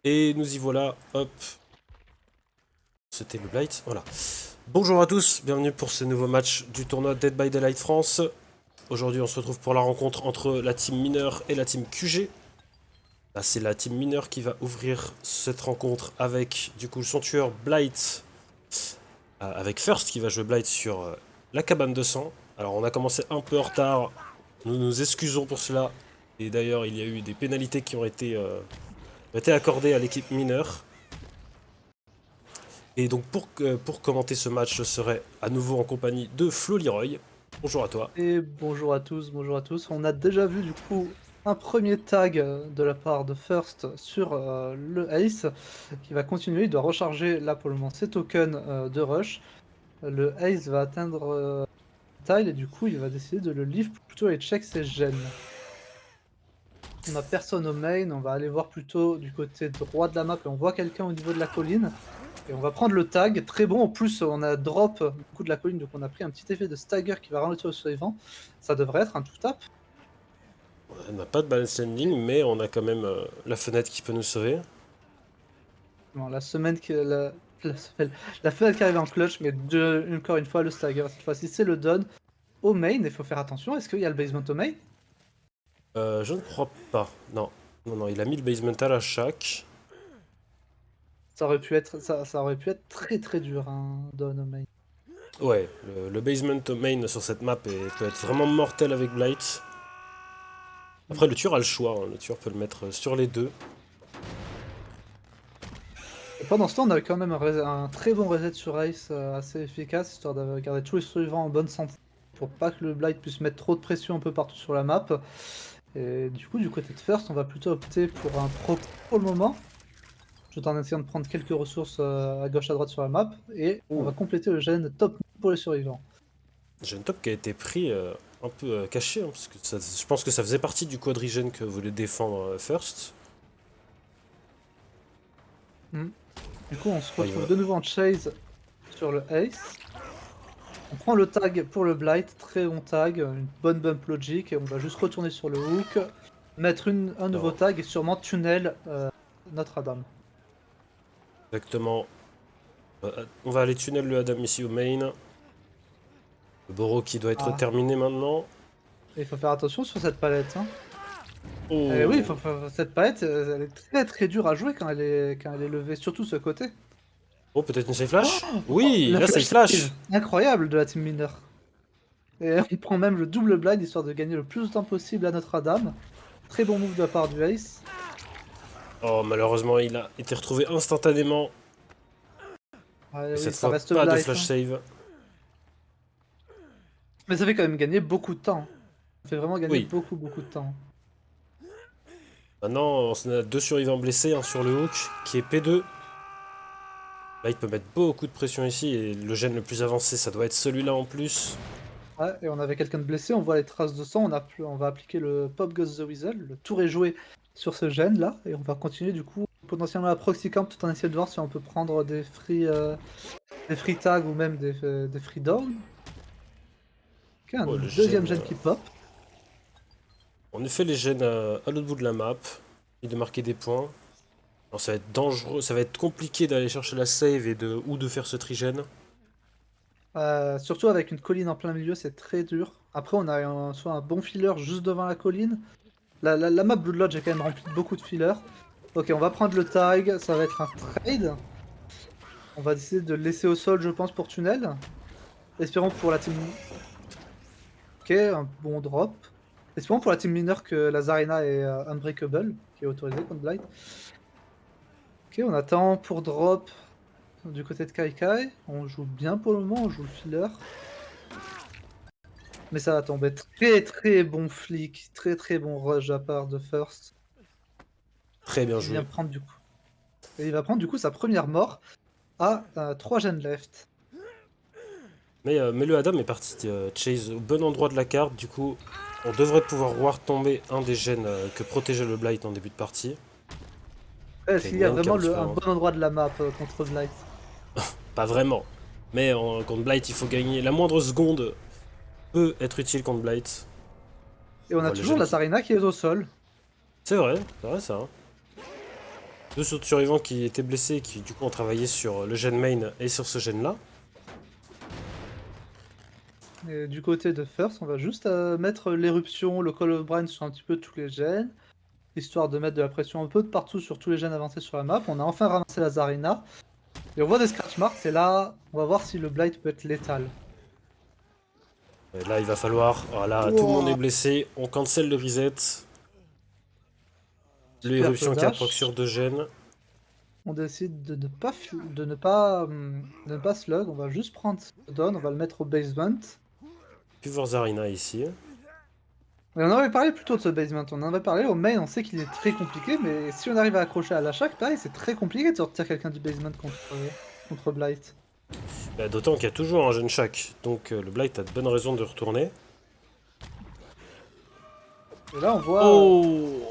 Et nous y voilà, hop. C'était le Blight, voilà. Bonjour à tous, bienvenue pour ce nouveau match du tournoi Dead by Daylight France. Aujourd'hui on se retrouve pour la rencontre entre la team mineur et la team QG. Là c'est la team mineur qui va ouvrir cette rencontre avec du coup son tueur Blight. Avec First qui va jouer Blight sur la cabane de sang. Alors on a commencé un peu en retard, nous nous excusons pour cela. Et d'ailleurs il y a eu des pénalités qui ont été accordées à l'équipe mineure. Et donc pour commenter ce match, je serai à nouveau en compagnie de Flo Leroy. Bonjour à toi. Et bonjour à tous, bonjour à tous. On a déjà vu du coup un premier tag de la part de First sur le Ace qui va continuer, il doit recharger là pour le moment ses tokens de rush. Le Ace va atteindre Tile et du coup il va décider de le leave pour plutôt aller check ses gènes. On a personne au main, on va aller voir plutôt du côté droit de la map et on voit quelqu'un au niveau de la colline. Et on va prendre le tag, très bon, en plus on a drop du coup de la colline, donc on a pris un petit effet de stagger qui va ralentir le survivant. Ça devrait être un tout tap. On n'a pas de balance landing, mais on a quand même la fenêtre qui peut nous sauver. Bon, la fenêtre qui arrive en clutch, mais encore une fois le stagger, cette fois-ci c'est le don au main, il faut faire attention, est-ce qu'il y a le basement au main? Je ne crois pas. Non. Non, non, il a mis le basement à la shack. Ça aurait pu être, ça aurait pu être très très dur, un don au main. Ouais, le basement main sur cette map peut être vraiment mortel avec Blight. Après, le tueur a le choix, hein. Le tueur peut le mettre sur les deux. Et pendant ce temps, on a quand même un très bon reset sur Ace assez efficace, histoire de garder tous les survivants en bonne santé, pour pas que le Blight puisse mettre trop de pression un peu partout sur la map. Et du coup, du côté de First, on va plutôt opter pour un pro pour le moment, tout en essayant de prendre quelques ressources à gauche à droite sur la map, et on va compléter le gène top pour les survivants. J'ai une top qui a été pris un peu caché, hein, parce que je pense que ça faisait partie du quadrigène que voulait défendre First. Du coup, on se Ouais, retrouve de nouveau en chase sur le Ace. On prend le tag pour le Blight, très bon tag, une bonne bump logic, et on va juste retourner sur le hook, mettre un nouveau non, tag et sûrement tunnel Notre-Dame. exactement. On va aller tunnel le Adam ici au main. Le Boro qui doit être Ah. terminé maintenant. Et il faut faire attention sur cette palette. Hein. Oh, Oui, cette palette, elle est très très dure à jouer quand elle est levée, surtout ce côté. oh, peut-être une safe flash? Oh, Oui, la la safe flash flash! save incroyable de la team mineur. Et on prend même le double blind histoire de gagner le plus de temps possible à Notre-Dame. Très bon move de la part du Ace. Oh, malheureusement, il a été retrouvé instantanément. Ouais, Et oui, cette ça fois, reste pas de Blight, flash hein. save. Mais ça fait quand même gagner beaucoup de temps. Ça fait vraiment gagner Oui. beaucoup de temps. Maintenant, on a 2 survivants blessés, un sur le hook, qui est P2. Là, il peut mettre beaucoup de pression ici, et le gène le plus avancé, ça doit être celui-là en plus. Ouais, et on avait quelqu'un de blessé, on voit les traces de sang, on va appliquer le Pop Goes the Weasel, le tour est joué sur ce gène là, et on va continuer du coup potentiellement la proxy camp tout en essayant de voir si on peut prendre des free tags ou même des free down. Ok, un Oh, le deuxième gène. gène qui pop. En effet, les gènes à l'autre bout de la map, et de marquer des points. Alors, ça va être dangereux, ça va être compliqué d'aller chercher la save ou de faire ce trigène. Surtout avec une colline en plein milieu, c'est très dur. Après, on a soit un bon filler juste devant la colline. La map Blood Lodge est quand même remplie de beaucoup de fillers. Ok, on va prendre le tag, ça va être un trade. On va décider de le laisser au sol, je pense, pour tunnel. Espérons pour la team. Ok, un bon drop. Espérons pour la team mineur que la Zarina est unbreakable, qui est autorisée contre Blight. Ok, on attend pour drop du côté de Kaikai. On joue bien pour le moment, on joue le filler. Mais ça va tomber très bon flic, très bon rush de la part de First, Très bien qui vient joué. prendre du coup. Et il va prendre du coup sa première mort à 3 gènes left. Mais le Adam est parti chase au bon endroit de la carte, du coup, on devrait pouvoir voir tomber un des gènes que protégeait le Blight en début de partie. Est-ce Fait qu'il une y a main vraiment cam un différente. bon endroit de la map contre Blight? Pas vraiment. Mais contre Blight, il faut gagner. La moindre seconde peut être utile contre Blight. Et on On a voit le toujours gène la qui... Zarina qui est au sol. C'est vrai ça. Hein. Deux autres survivants qui étaient blessés, qui du coup ont travaillé sur le gène main et sur ce gène là. Et du côté de First, on va juste mettre l'éruption, le Call of Brine sur un petit peu tous les gènes, histoire de mettre de la pression un peu de partout sur tous les gènes avancés sur la map. On a enfin ramassé la Zarina. Et on voit des scratch marks, et là, on va voir si le Blight peut être létal. Et là, il va falloir... Voilà, tout le monde est Wow. blessé. On cancel le reset. Super L'éruption qui approche dash. sur deux gènes. On décide de ne pas slug, on va juste prendre ce down, on va le mettre au basement. Puis voir Zarina ici. Et on en avait parlé plus tôt de ce basement, on en avait parlé au main, on sait qu'il est très compliqué, mais si on arrive à accrocher à la chaque, pareil, c'est très compliqué de sortir quelqu'un du basement contre Blight. Bah, d'autant qu'il y a toujours un jeune chaque. Donc le Blight a de bonnes raisons de retourner. Et là on voit Oh!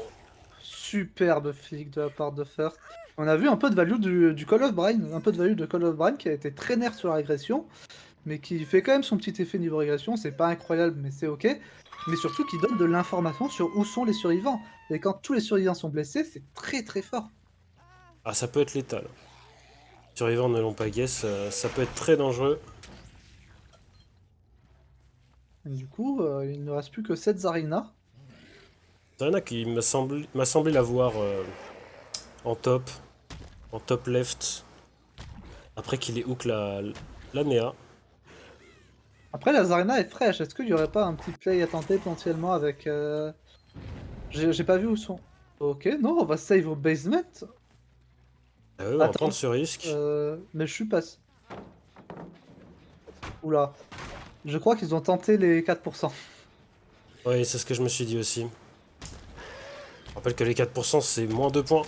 superbe flic de la part de First. On a vu un peu de value du Call of Brine, un peu de value de Call of Brine qui a été très nerf sur la régression, mais qui fait quand même son petit effet niveau régression, c'est pas incroyable mais c'est ok. Mais surtout qui donne de l'information sur où sont les survivants. Et quand tous les survivants sont blessés, c'est très fort. Ah, ça peut être létal. Les survivants ne l'ont pas guess. Ça peut être très dangereux. Et du coup, il ne reste plus que 7 Zarina. Zarina qui m'a semblé la voir en top left. Après qu'il ait hook la Nea. Après, la Zarina est fraîche. Est-ce qu'il n'y aurait pas un petit play à tenter potentiellement avec... J'ai pas vu où sont... Ok, non, on va save au basement. Ah ouais, on va prendre Attends, ce risque. mais je suis pas... Oula. Je crois qu'ils ont tenté les 4%. Oui, c'est ce que je me suis dit aussi. Je rappelle que les 4% c'est moins 2 points.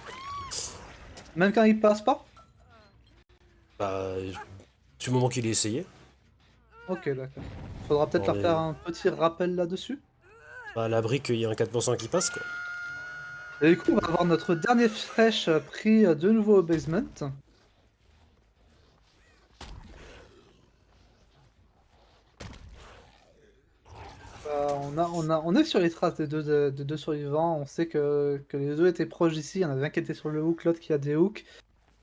Même quand ils passent pas? Bah, du moment qu'il est essayé. Ok, d'accord. Faudra peut-être On leur faire est un petit rappel là-dessus. pas à l'abri qu'il y ait un 4% qui passe, quoi. Et du coup, on va avoir notre dernier fresh pris de nouveau au basement. On est sur les traces des deux survivants. On sait que les deux étaient proches d'ici. Il y en avait un qui était sur le hook, l'autre qui a des hooks.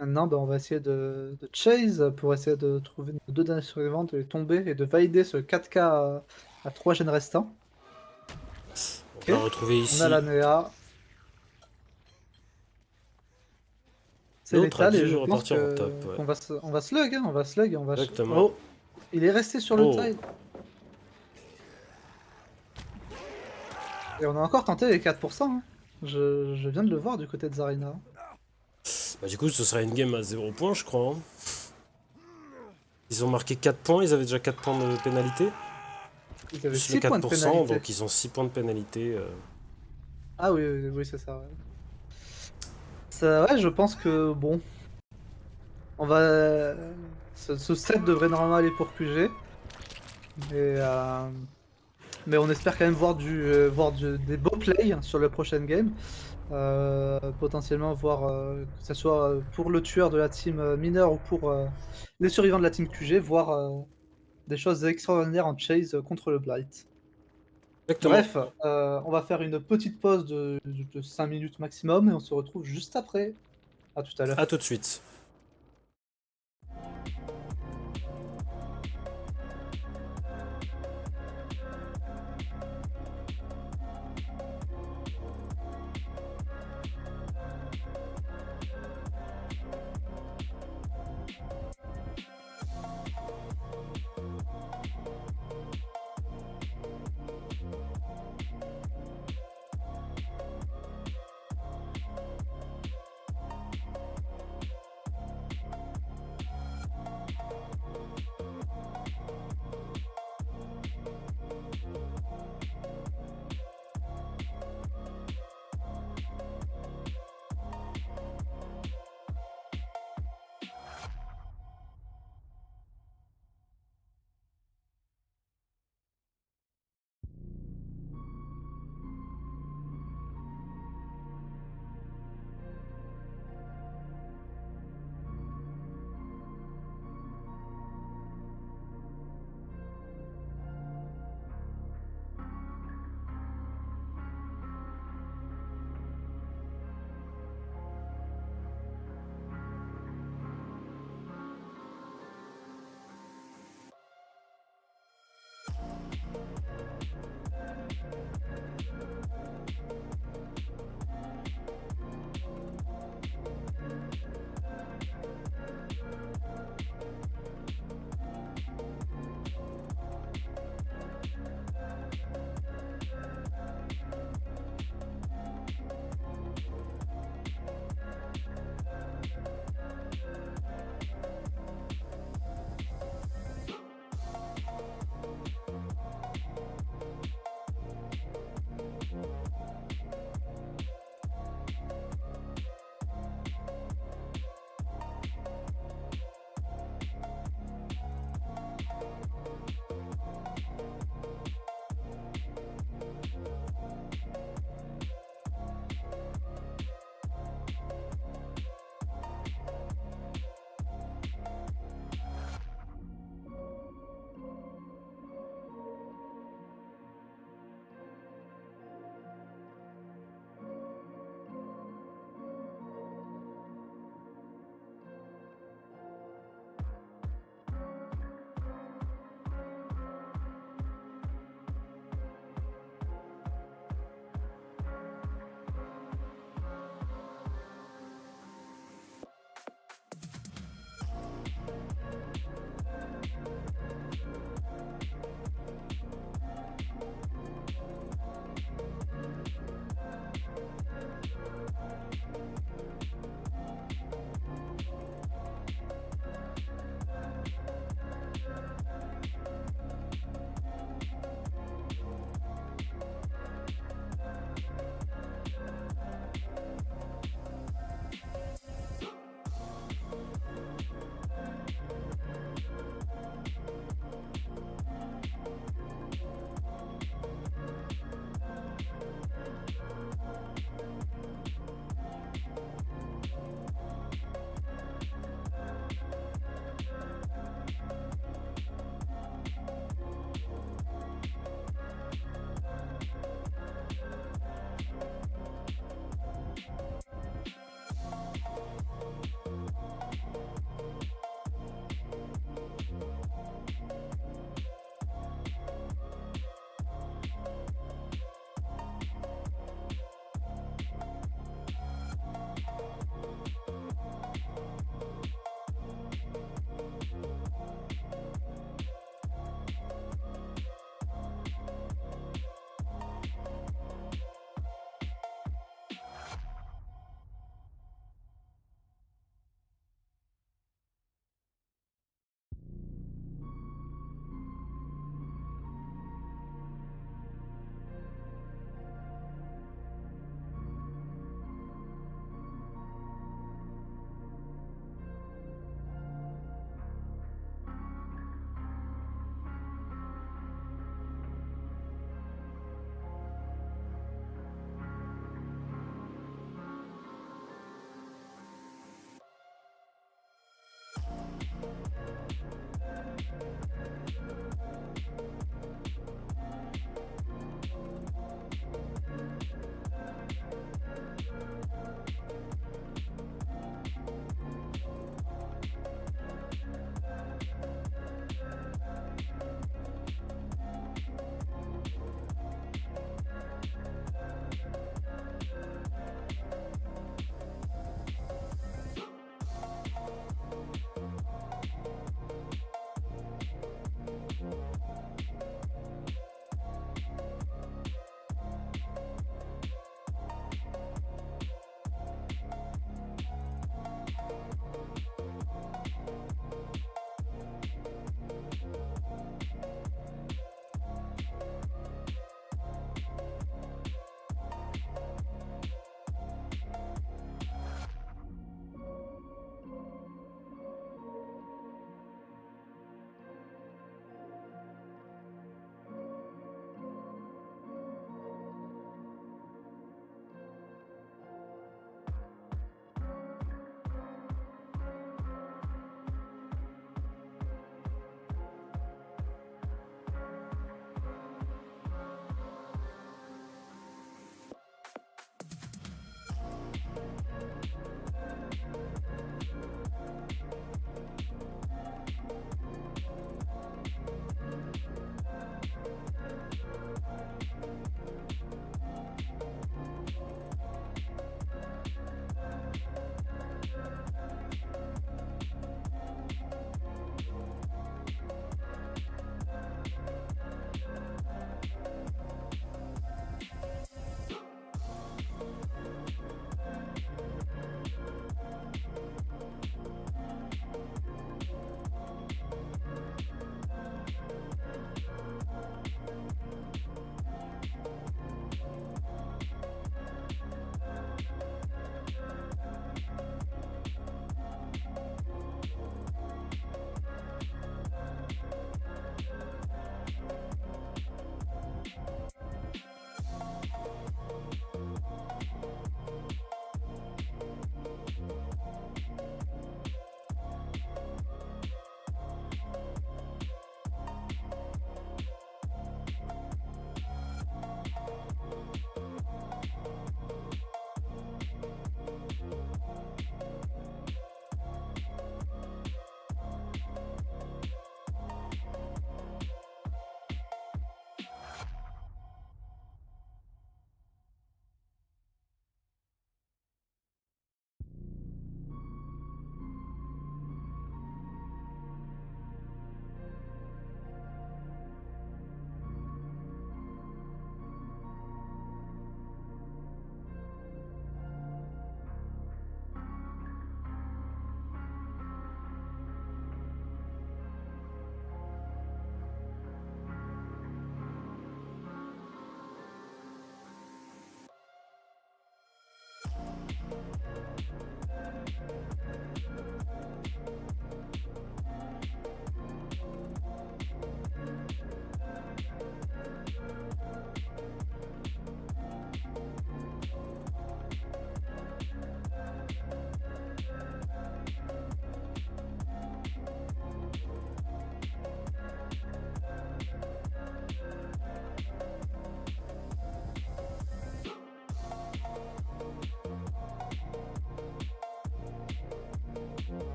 Maintenant, on va essayer de chase pour essayer de trouver nos deux derniers survivants, de les tomber et de valider ce 4K à 3 gènes restants. On Ok, va retrouver on a la ici. Nea. C'est L'autre a létal et dû je pense repartir en top, que ouais. on va slug, hein, on va slug et on va... Exactement. Oh, il est resté sur le Oh! tile. Et on a encore tenté les 4%. Hein. Je viens de le voir du côté de Zarina. Bah, du coup, ce sera une game à 0 points, je crois. Hein. Ils ont marqué 4 points, ils avaient déjà 4 points de pénalité. Ils avaient Plus le 6 points de 4%, pénalité. donc ils ont 6 points de pénalité. Ah oui, oui, oui, c'est ça, ouais. Ça, ouais, je pense que, bon, on va... ce set devrait normalement aller pour QG. Mais, mais on espère quand même voir des beaux plays sur le prochain game. Potentiellement voir que ce soit pour le tueur de la team mineur ou pour les survivants de la team QG, voir des choses extraordinaires en chase contre le Blight. Exactement. Bref, on va faire une petite pause de 5 minutes maximum et on se retrouve juste après. À tout à À l'heure. tout de suite.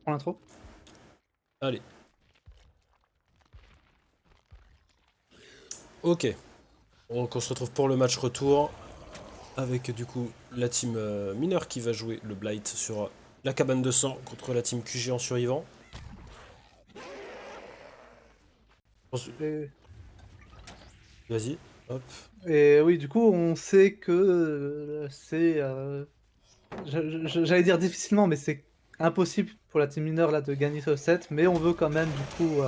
pour l'intro. Allez. Ok. Donc on se retrouve pour le match retour. Avec du coup la team mineur qui va jouer le Blight sur la cabane de sang contre la team QG en survivant. Et, Vas-y, hop. et oui, du coup, on sait que c'est... j'allais dire difficilement, mais c'est impossible pour la team mineure là, de gagner ce set. Mais on veut quand même, du coup,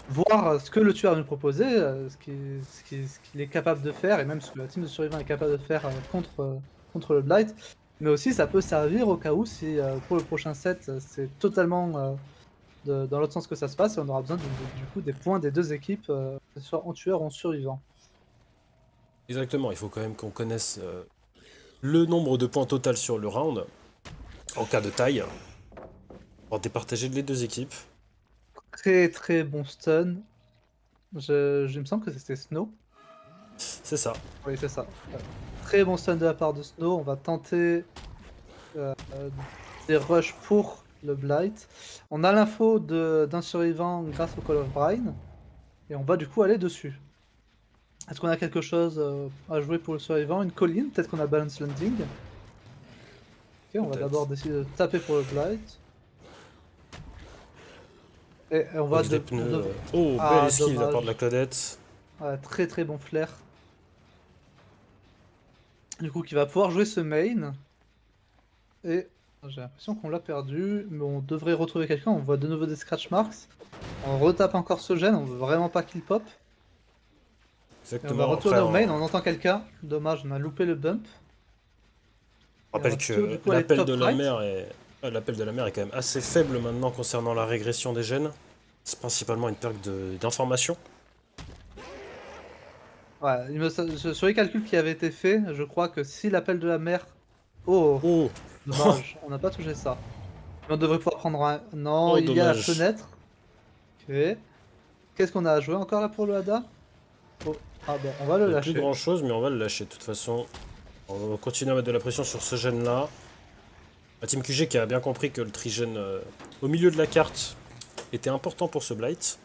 voir ce que le tueur nous proposait, ce qu'il est capable de faire, et même ce que la team de survivants est capable de faire contre le Blight. Mais aussi, ça peut servir au cas où, si pour le prochain set, c'est totalement dans l'autre sens que ça se passe, et on aura besoin du coup des points des deux équipes, que ce soit en tueur ou en survivant. Exactement, il faut quand même qu'on connaisse le nombre de points total sur le round, en cas de taille, pour départager les deux équipes. Très très bon stun. Je me semble que c'était Snow. C'est ça. Oui, c'est ça. Très bon stun de la part de Snow. On va tenter euh, des rushs pour le Blight. On a l'info d'un survivant grâce au Call of Brine. Et on va du coup aller dessus. Est-ce qu'on a quelque chose à jouer pour le survivant? Une colline? Peut-être qu'on a Balance Landing. Ok, on va d'abord décider de taper pour le Blight. Et on va Box des pneus. Oh, belle Ah, esquive de la part de la dommage. Claudette. Ouais, très très bon flair. Du coup, qui va pouvoir jouer ce main. Et j'ai l'impression qu'on l'a perdu, mais on devrait retrouver quelqu'un. On voit de nouveau des scratch marks. On retape encore ce gène, on veut vraiment pas qu'il pop. Et on va Exactement. Après, retourner au main, on on entend quelqu'un. Dommage, on a loupé le bump. Et on rappelle va plutôt du que coup aller l'appel top de la right. mer est... L'appel de la mer est quand même assez faible maintenant concernant la régression des gènes. C'est principalement une perte d'informations. Ouais, sur les calculs qui avaient été faits, je crois que si l'appel de la mer... Oh, Oh. dommage, on n'a pas touché ça. Mais on devrait pouvoir prendre un... Non, Oh, il y a la dommage. fenêtre. Ok. Qu'est-ce qu'on a à jouer encore là pour le Hada? Oh. Ah bon, on va le Il n'y a plus lâcher. grand chose, mais on va le lâcher de toute façon. On va continuer à mettre de la pression sur ce gène là. La team QG qui a bien compris que le trigène au milieu de la carte était important pour ce Blight.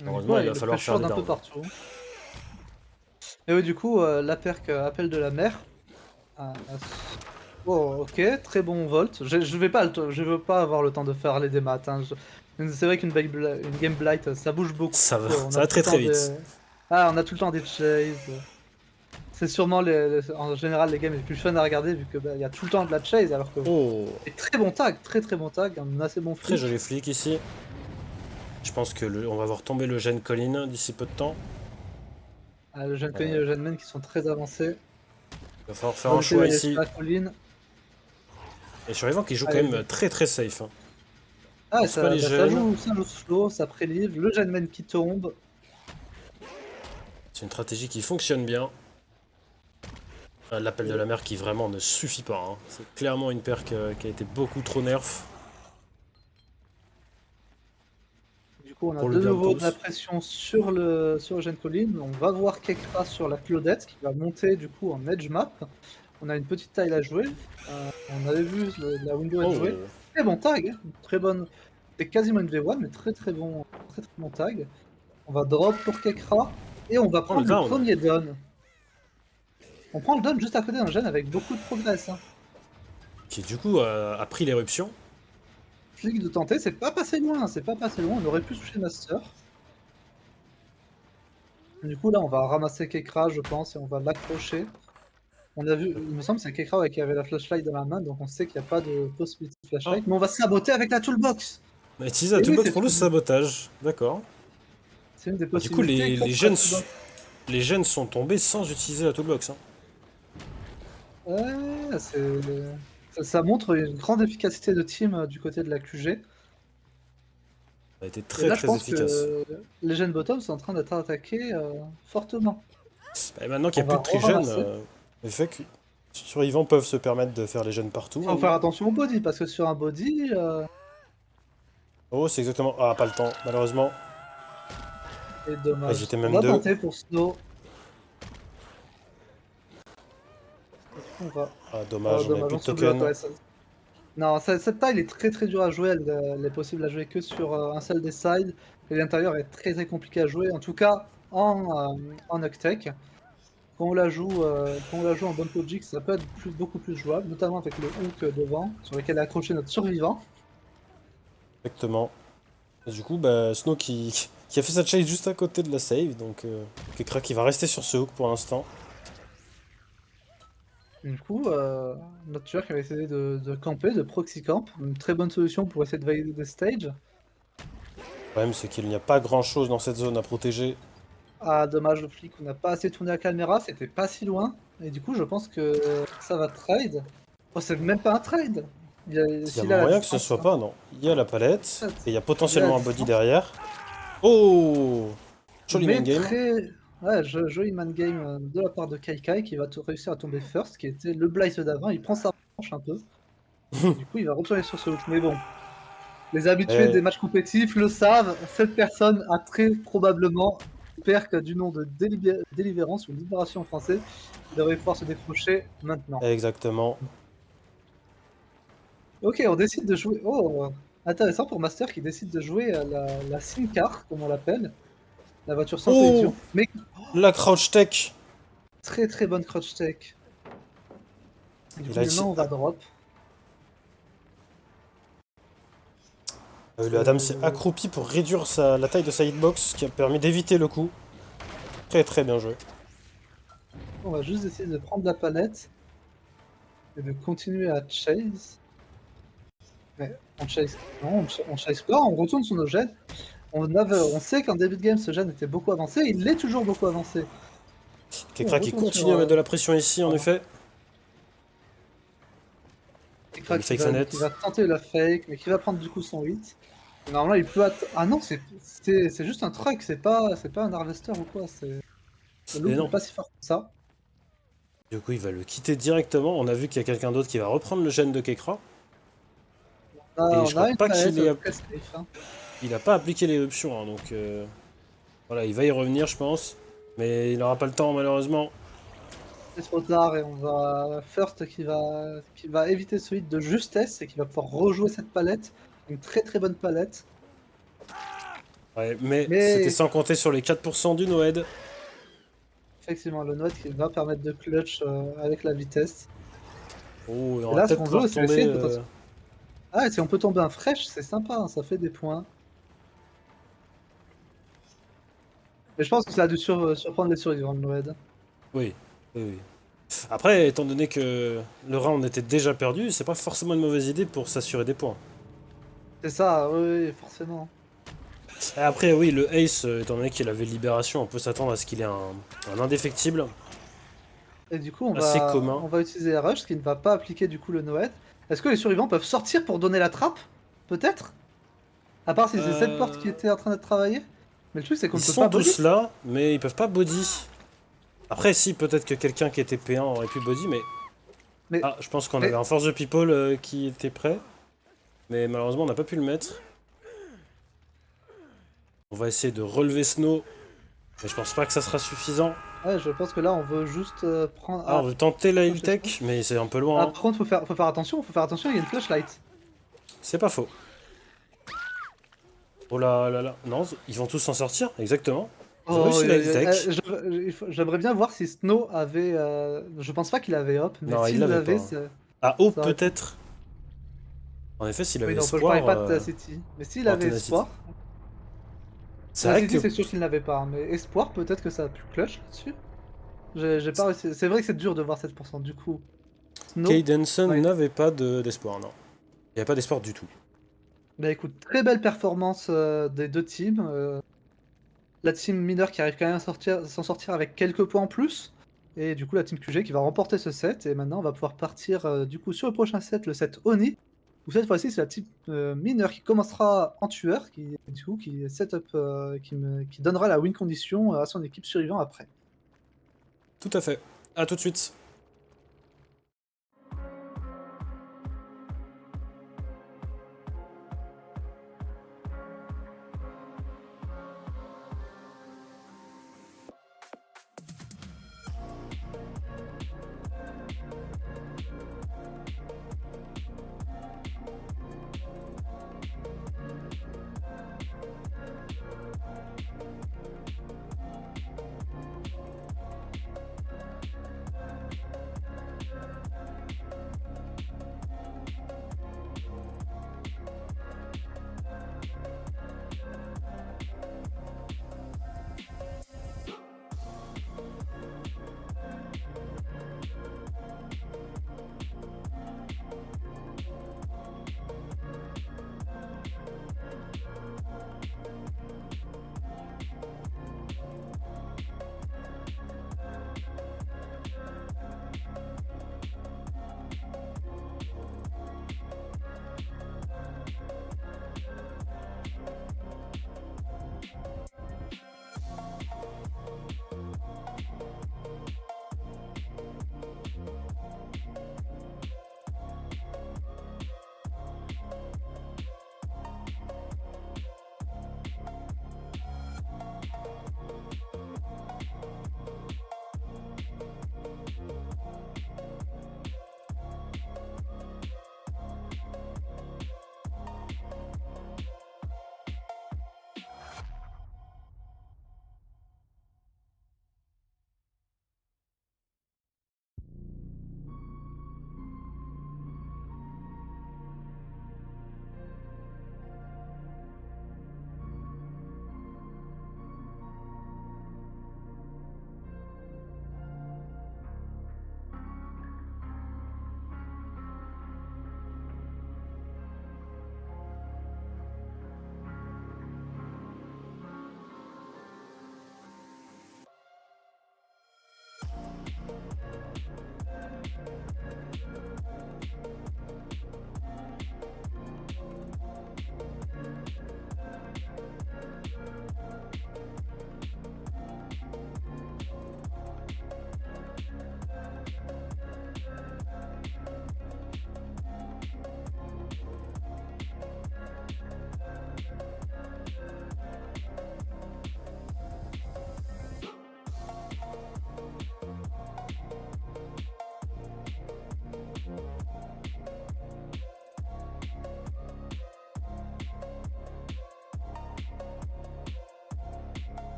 Du coup, Malheureusement, ouais, il va il le falloir faire pressure des d'un peu downs. partout. Et oui, du coup, la perk appel de la mer. Oh, ok, très bon volt. Je veux pas avoir le temps de faire les démat. Hein. C'est vrai une game blight, ça bouge beaucoup. On Ça a va tout le très très temps vite. on a tout le temps des chases. C'est sûrement en général les games les plus fun à regarder vu que bah, y a tout le temps de la chase alors que Oh, et très bon tag, très très bon tag, un assez bon très flic. joli flic ici. Je pense que on va voir tomber le gène Colline d'ici peu de temps. Le jeune Connie et Euh, le jeune man qui sont très avancés. il va falloir On faire va un essayer choix d'aller sur ici. la colline. Et survivant qui joue quand Allez, même très très safe. Hein. ah, Lance pas les gènes. ça joue slow, ça prélive, le jeune man qui tombe. C'est une stratégie qui fonctionne bien. L'appel de la mer qui vraiment ne suffit pas. Hein. C'est clairement une perk qui a été beaucoup trop nerf Du coup, on a pour le de bien de nouveau de la tous. pression sur le Gen Colline. On va voir Kekra sur la Claudette qui va monter du coup en edge map. On a une petite taille à jouer. On avait vu la window être jouée. Oh, Très bon tag, hein. Très bonne. C'est quasiment une V1, mais très très bon tag. On va drop pour Kekra et on va oh le prendre le down. premier down. On prend le down juste à côté d'un Gen avec beaucoup de progress. Hein. Qui du coup a pris l'éruption. Flic de tenter, c'est pas passé loin, c'est pas passé loin. On aurait pu toucher Master. Du coup, là, on va ramasser Kekra, je pense, et on va l'accrocher. On a vu, il me semble que c'est Kekra qui avait la flashlight dans la main, donc on sait qu'il n'y a pas de possibilité de Oh, flashlight. Mais on va saboter avec la toolbox! on a utilisé la Et oui, toolbox pour le sabotage. D'accord. c'est une des Ah, du coup, possibilités. Coffre à toolbox. les gènes sont tombés sans utiliser la toolbox. Hein. Ouais, ça montre une grande efficacité de team du côté de la QG. Ça a été Et très là, je très pense efficace. que les jeunes bottom sont en train d'être attaqués fortement. Et maintenant qu'il On n'y a plus va de trigène, ramasser. le fait que les survivants peuvent se permettre de faire les gènes partout Faut faire maintenant. attention au body, parce que sur un body, Oh, c'est exactement. Ah, pas le temps, malheureusement. c'est Ah, ils dommage. étaient On même va deux. tenter pour Snow. On va. Ah, Oh, dommage, on avait dommage, plus on de se bloque, token. ouais, Non, cette taille est très très dure à jouer, elle est possible à jouer que sur un seul des sides, et l'intérieur est très très compliqué à jouer, en tout cas en Octech. Quand on la joue en Bump Logic, ça peut être beaucoup plus jouable, notamment avec le hook devant, sur lequel est accroché notre survivant. Exactement. Et du coup, bah, Snow qui a fait sa chase juste à côté de la save, donc Kekra qui va rester sur ce hook pour l'instant. Du coup, notre tueur qui va essayer de camper, de proxy camp, une très bonne solution pour essayer de valider des stages. Le problème, c'est qu'il n'y a pas grand chose dans cette zone à protéger. Ah, dommage, le flic, on n'a pas assez tourné la caméra, c'était pas si loin. Et du coup, je pense que ça va trade. Oh, c'est même pas un trade! Il y a S'il a la moyen que ce distance, soit pas, non. Il y a la palette, et il y a il a la potentiellement un body distance. derrière. Oh! Joli main Mais game. très. Ouais, joli man game de la part de Kaikai qui va réussir à tomber first, qui était le Blythe d'avant. Il prend sa revanche un peu. Et du coup, il va retourner sur ce hook. Mais bon, les habitués Eh, des matchs compétitifs le savent, cette personne a très probablement perque du nom de Délivrance ou Libération en français. Il devrait pouvoir se décrocher maintenant. exactement. Ok, on décide de jouer. Oh, intéressant pour Master qui décide de jouer à la SIM car, comme on l'appelle, la voiture sans Oh! collision, mais La crouch tech! très très bonne crouch tech. Du Et coup, là, maintenant on va drop. Le Adam s'est accroupi pour réduire la taille de sa hitbox, ce qui a permis d'éviter le coup. Très très bien joué. On va juste essayer de prendre la palette et de continuer à chase. Mais on chase. Non, on chase pas, on retourne sur nos gènes. On sait qu'en début de game, ce gène était beaucoup avancé, il est toujours beaucoup avancé. On Kekra qui retourne sur continue à mettre de la pression ici, en voilà. effet. Ekra Le fake qui net. va tenter la fake, mais qui va prendre du coup son hit. Et normalement, il peut Ah non, c'est juste un truck, c'est pas un harvester ou quoi. Le Et loop n'est non. pas si fort que ça. Du coup, il va le quitter directement. On a vu qu'il y a quelqu'un d'autre qui va reprendre le gène de Kekra. Et je On crois a une pas palette, qu'il ait... très safe. Hein. Il a pas appliqué l'éruption, hein, donc... Voilà, il va y revenir, je pense. Mais il n'aura pas le temps, malheureusement. C'est trop tard et on va First qui va éviter ce hit de justesse et qui va pouvoir rejouer cette palette. Une très très bonne palette. Ouais, mais c'était Mais sans compter sur les 4% du Noed. effectivement, le note qui va permettre de clutch avec la vitesse. Oh, et on Et va là, ce peut-être qu'on veut, pouvoir c'est tomber... essayer de potentiellement. Ah, et si on peut tomber un fresh, c'est sympa, hein, ça fait des points. Mais je pense que ça a dû surprendre les survivants de Noed. Oui, oui, oui. Après, étant donné que le round était déjà perdu, c'est pas forcément une mauvaise idée pour s'assurer des points. C'est ça, oui, oui, forcément. Et après, oui, le Ace, étant donné qu'il avait Libération, on peut s'attendre à ce qu'il ait un indéfectible Et du coup, assez commun. on va utiliser Rush, ce qui ne va pas appliquer du coup le Noed. Est-ce que les survivants peuvent sortir pour donner la trappe? Peut-être? À part si c'est cette porte qui Euh, était en train d'être travaillée. Mais le truc, c'est qu'on Ils ne peut sont pas body. tous là, mais ils peuvent pas body. Après, si, peut-être que quelqu'un qui était P1 aurait pu body, mais... Mais, Ah, je pense qu'on avait mais, un Force de People qui était prêt, mais malheureusement, on n'a pas pu le mettre. On va essayer de relever Snow, mais je pense pas que ça sera suffisant. ouais, je pense que là, on veut juste prendre. Ah, on Ah, veut tenter la heal approcher Snow. tech, mais c'est un peu Ah, loin, hein. par contre, faut faire attention, il y a une flashlight. C'est pas faux. Oh là là là. Non, ils vont tous s'en sortir, exactement. Ils ont Oh, réussi la heal tech. j'aimerais bien voir si Snow avait. Je pense pas qu'il avait Hop, mais Non, il s'il l'avait l'avait, pas. Ah, oh, ça aurait pu. peut-être. En effet, s'il Oui, avait non, je parlais espoir, pas de Tenacity. Mais s'il en avait Tenacity. espoir. C'est vrai Tenacity, que c'est sûr qu'il n'avait pas, hein, mais espoir, peut-être que ça a pu clutch là-dessus. J'ai pas réussi. C'est vrai que c'est dur de voir 7% du coup. Snow. Cade Hanson Ouais. n'avait pas d'espoir, non. Il n'y avait pas d'espoir du tout. Bah écoute, très belle performance des deux teams. La team mineur qui arrive quand même à s'en sortir avec quelques points en plus. Et du coup, la team QG qui va remporter ce set. Et maintenant, on va pouvoir partir du coup sur le prochain set, le set Oni. Où cette fois-ci, c'est la team mineur qui commencera en tueur, qui du coup qui setup, qui donnera la win condition à son équipe survivant après. Tout à fait. À tout de suite.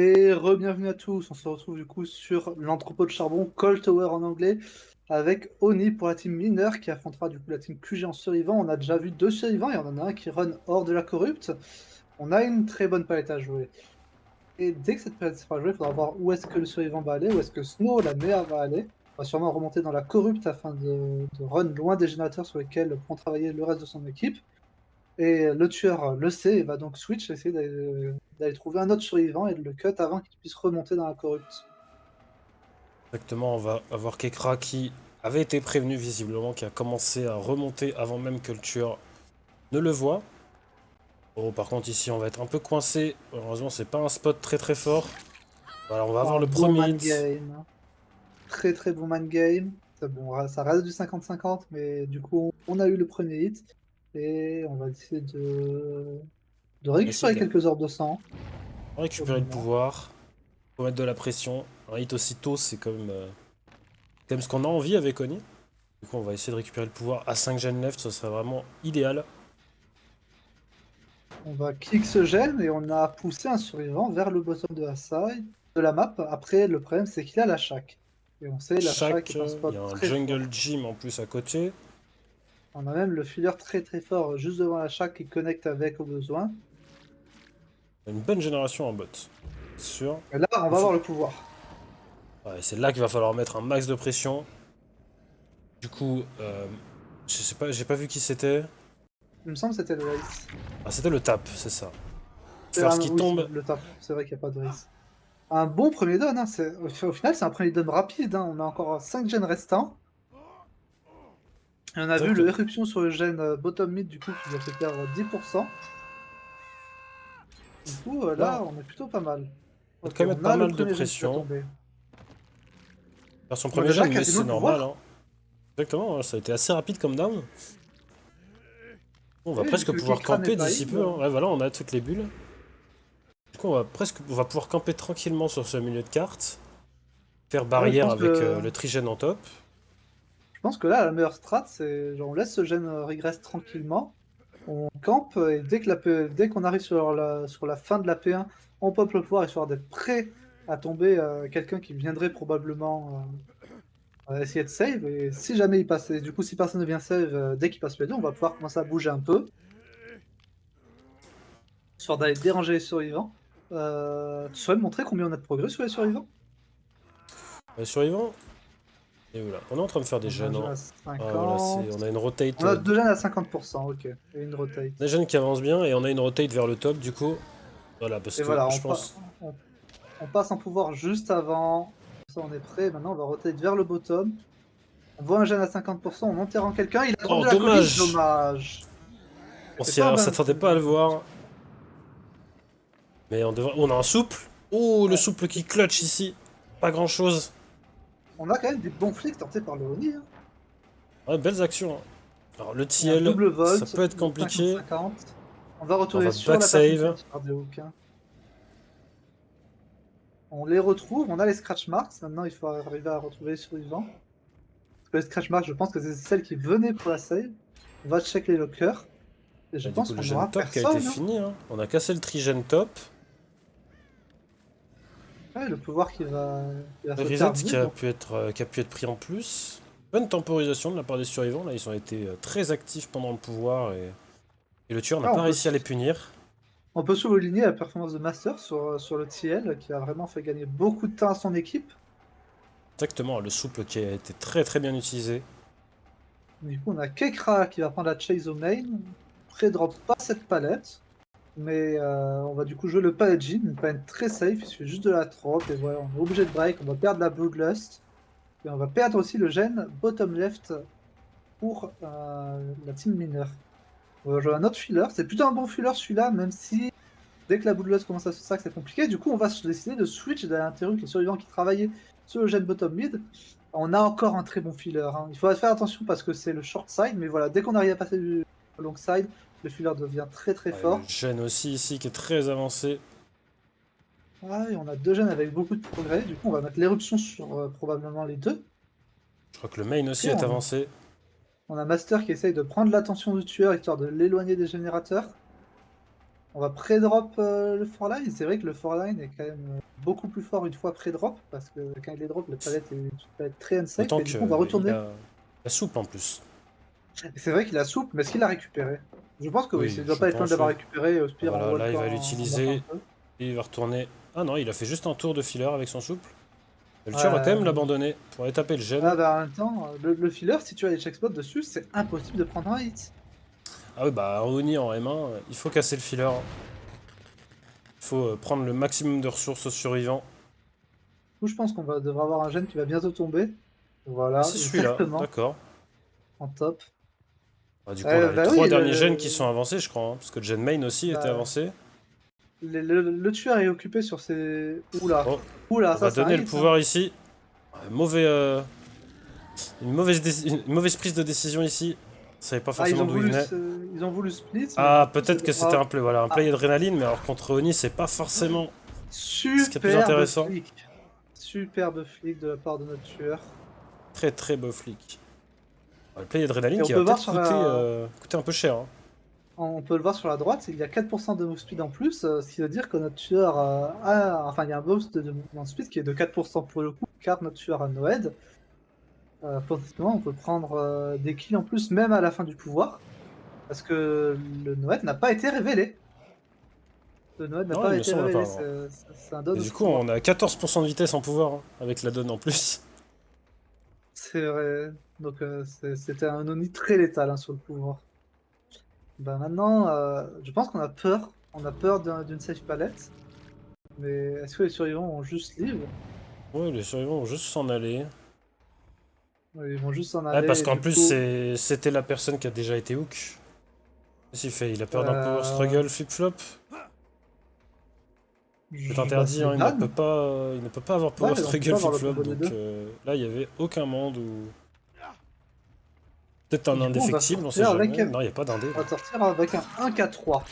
Et re-bienvenue à tous, on se retrouve du coup sur l'entrepôt de charbon Cold Tower en anglais avec Oni pour la team mineur qui affrontera du coup la team QG en survivant. On a déjà vu 2 survivants et on en a un qui run hors de la corrupte. On a une très bonne palette à jouer. Et dès que cette palette sera jouée, il faudra voir où est-ce que le survivant va aller, où est-ce que Snow, la meilleure, va aller. On va sûrement remonter dans la corrupte afin de run loin des générateurs sur lesquels pourront travailler le reste de son équipe. Et le tueur le sait et va donc switch, essayer d'aller trouver un autre survivant et de le cut avant qu'il puisse remonter dans la corrupte. Exactement, on va avoir Kekra qui avait été prévenu visiblement, qui a commencé à remonter avant même que le tueur ne le voie. Bon, par contre ici on va être un peu coincé. Heureusement c'est pas un spot très très fort. Voilà, on va avoir Un le bon premier man hit. game. Très très bon man game. Bon, ça reste du 50-50, mais du coup on a eu le premier hit. Et on va essayer de On va essayer récupérer de quelques orbes de sang au récupérer le moment. pouvoir. Faut mettre de la pression. Un hit aussitôt c'est quand même ce qu'on a envie avec Oni. Du coup on va essayer de récupérer le pouvoir à 5 gen left, ce serait vraiment idéal. On va kick ce gène et on a poussé un survivant vers le bottom de la side, de la map. Après, le problème c'est qu'il a la shack. Et on sait, la shack Chaque, est un il y spot a un très fort. jungle gym en plus à côté. On a même le filler très très fort juste devant la shack qui connecte avec au besoin. Une bonne génération en bot. C'est sûr. Et là, on Il va faut... avoir le pouvoir. Ouais, c'est là qu'il va falloir mettre un max de pression. Du coup, je sais pas, j'ai pas vu qui c'était. Il me semble que c'était le race. Ah, c'était le tap, c'est ça. Ah, First qui oui, tombe. le tap. C'est vrai qu'il n'y a pas de race. Un bon premier down. Hein, au final, c'est un premier down rapide. Hein. On a encore 5 gènes restants. Et on a vu le Exactement. éruption sur le gène bottom mid du coup qui lui a fait perdre 10%. Du coup, Là, là, on est plutôt pas mal. on va Ok, quand même mettre on pas a le mal de premier gène qui va pression. tomber. Faire son On a premier déjà gène, mais quasiment c'est le normal. pouvoir. Hein. Exactement, hein, ça a été assez rapide comme down. On va Et vu presque que le pouvoir Kikra n'est camper pas d'ici in, peu. Hein. Ouais, voilà, on a toutes les bulles. Du coup, on va pouvoir camper tranquillement sur ce milieu de carte. Faire ouais, barrière avec le trigène en top. je pense que là, la meilleure strat, c'est genre on laisse ce gène régresse tranquillement. On campe et dès qu'on arrive sur la fin de la P1, on pop le pouvoir histoire d'être prêt à tomber quelqu'un qui viendrait probablement essayer de save. Et si jamais il passe, et du coup si personne ne vient save dès qu'il passe le 2, on va pouvoir commencer à bouger un peu, histoire d'aller déranger les survivants. Tu saurais me montrer combien on a de progrès sur les survivants? Les survivants. Et voilà, on est en train de faire des On a un gènes. jeune Hein. à Ah, voilà, 50. on a une rotate. On a deux jeunes à 50%, ok. Et une rotate. Des gènes qui avancent bien et on a une rotate vers le top du coup. Voilà, parce Et que voilà, je pense. on passe en pouvoir juste avant. Ça, on est prêt. Maintenant, on va rotate vers le bottom. On voit un jeune à 50%, on enterre en quelqu'un. Il a drop Oh, de la colline, dommage! dommage. C'est pas un On bounty, s'attendait pas à le voir. Mais on a un souple. Oh, le Ouais. souple qui clutch ici. Pas grand chose. On a quand même des bons flicks tentés par le Oni. Hein. Ouais, belles actions. Hein. Alors, le Il y a un TL, double ça volt peut être de compliqué. 50-50. On va On retourner va sur la personne qui vient backsave. de faire des hooks. Hein. On les retrouve, on a les scratch marks. Maintenant, il faut arriver à retrouver les survivants. Parce que les scratch marks, je pense que c'est celles qui venaient pour la save. On va check les lockers. Et je Et du pense coup, le qu'on gène aura top qui a été personne. Hein. fini. Hein. On a cassé le trigène top. Ouais, le pouvoir qui va Le se reset terminer. Donc, qui a pu être pris en plus. Bonne temporisation de la part des survivants. Là, ils ont été très actifs pendant le pouvoir et le tueur n'a là, pas réussi à les punir. on peut souligner la performance de Master sur le TL qui a vraiment fait gagner beaucoup de temps à son équipe. Exactement, le souple qui a été très très bien utilisé. Du coup, on a Kekra qui va prendre la chase au main. Pré-drop pas cette palette. Mais on va du coup jouer le Paladin, une palette très safe, il suffit juste de la drop. Et voilà, on est obligé de break, on va perdre la Bloodlust. Et on va perdre aussi le gène bottom left pour la team mineur. On va jouer un autre filler, c'est plutôt un bon filler celui-là, même si dès que la Bloodlust commence à se sac, c'est compliqué. Du coup, on va décider de switch et d'aller interrompre les survivants qui travaillaient sur le gène bottom mid. On a encore un très bon filler. Hein. Il faut faire attention parce que c'est le short side, mais voilà, dès qu'on arrive à passer du long side, le filler devient très très Ouais, le fort. gène aussi ici qui est très avancé. Ah, et on a deux jeunes avec beaucoup de progrès. Du coup, on va mettre l'éruption sur probablement les deux. Je crois que le main aussi Ok, est avancé. on a Master qui essaye de prendre l'attention du tueur histoire de l'éloigner des générateurs. On va pré-drop le Forline. C'est vrai que le Forline est quand même beaucoup plus fort une fois pré-drop, parce que quand il est drop, la palette est une palette très unsafe, D'autant et du coup on va qu'il retourner. a la soupe en plus. Et c'est vrai qu'il a souple, mais est-ce qu'il l'a récupéré? Je pense que oui, Oui, il doit je pas être loin de pense, l'avoir oui. récupéré, au pire on Voilà, voit le là il va temps, on meurt un l'utiliser. peu. Et il va retourner. Ah non, il a fait juste un tour de filler avec son souple. Le tueur va quand même Ouais, l'abandonner pour aller taper le ah gène. bah, en même temps, le filler, si tu as les checkspots dessus, c'est impossible de prendre un hit. Ah oui, bah Oni en M1, il faut casser le filler. Il faut prendre le maximum de ressources aux survivants. Du coup, je pense qu'on va devrait avoir un gène qui va bientôt tomber. Ah, Voilà, c'est celui-là, exactement, d'accord. en top. Bah, du coup, on a les Bah trois oui, derniers gènes qui sont avancés, je crois. Hein, parce que le gène main aussi était bah, avancé. le tueur est occupé sur ses... Oula, Oh, oula, on ça va c'est un donner le hit, hein. pouvoir ici. Mauvais, une mauvaise prise de décision ici. On savait pas Ah, forcément d'où il venait. ils ont voulu split, mais du Ah, coup, peut-être que c'était ah, voilà, un ah, play adrénaline, mais alors contre Oni, c'est pas forcément ce qui est le plus superbe intéressant. flic. Superbe flic de la part de notre tueur. Très très beau flic. Le play adrénaline Et on qui peut va voir peut-être sur coûter un peu cher. Hein. on peut le voir sur la droite, il y a 4% de move speed en plus, ce qui veut dire que notre tueur enfin il y a un boost de mouvement speed qui est de 4% pour le coup, car notre tueur a Noed. Potentiellement, on peut prendre des kills en plus, même à la fin du pouvoir, parce que le Noed n'a pas été révélé. Le Noed n'a Non, il pas me été semble pas. révélé, Non. c'est un don Et au du coup, on pouvoir. a 14% de vitesse en pouvoir hein, avec la donne en plus. C'est vrai, donc c'était un Oni très létal hein, sur le pouvoir. Bah maintenant, je pense on a peur d'une safe palette, mais est-ce que les survivants vont juste live? Ouais, les survivants vont juste s'en aller. Ouais, ils vont juste s'en Ouais, parce aller et qu'en du plus, coup, c'était la personne qui a déjà été hook. Qu'est-ce qu'il fait? Il a peur d'un power euh, struggle flip-flop? C'est bah, interdit, c'est hein, ban. il ne peut pas avoir Ouais, power on peut struggle pas avoir le flip-flop, combo des donc deux. là, il y avait aucun monde où... Peut-être Et un du coup, indéfectible, on sait jamais. Non, il n'y a pas d'indé. on va sortir avec un 1K3.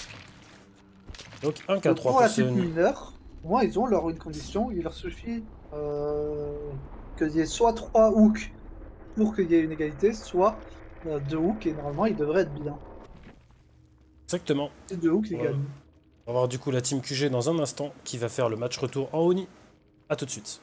Donc 1 Donc K3 pour pour la ce type Oni. mineur, au moins ils ont leur une condition, il leur suffit qu'il y ait soit 3 hooks pour qu'il y ait une égalité, soit 2 hooks, et normalement ils devraient être bien. Exactement. C'est 2 hooks, On ils va, gagnent. on va voir du coup la team QG dans un instant qui va faire le match retour en Oni. A tout de suite.